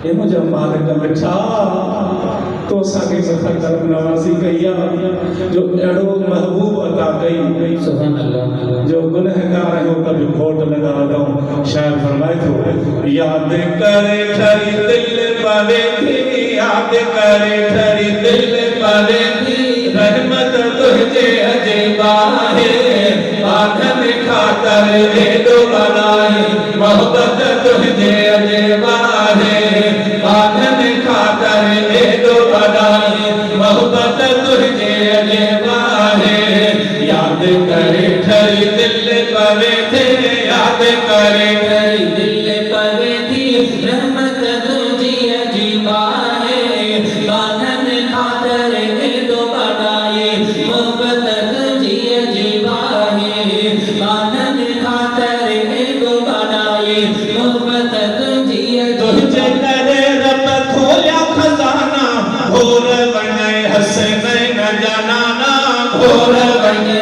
ये मुझे मालिक मिठा तो साके सखा करम नवाजी कहिया जो एड़ो महबूब अता कई सुभान अल्लाह। जो गुनहगार है उनका जो खोट लगा दो शायर फरमाए तो याद करे ठरी दिल परे थी याद करे ठरी दिल परे थी रहमत तुझे अजीबा है बाधन खातर ये दो बनाई मोहब्बत तुझे अजीबा है बाधन खातर ये दो बनाई मोहब्बत तुझे अजीबा है याद करे ठरी दिल परे थे याद करे ठरी दिल परे थी रहमत तुझी अजीबा है बांधन खातर ये दो बनाए मोहब्बत तुझी अजीबा है बांधन खातर ये दो बनाए मोहब्बत तुझी तुझे करे रब खोया खजाना भोर बने हसन न जाना ना भोर बने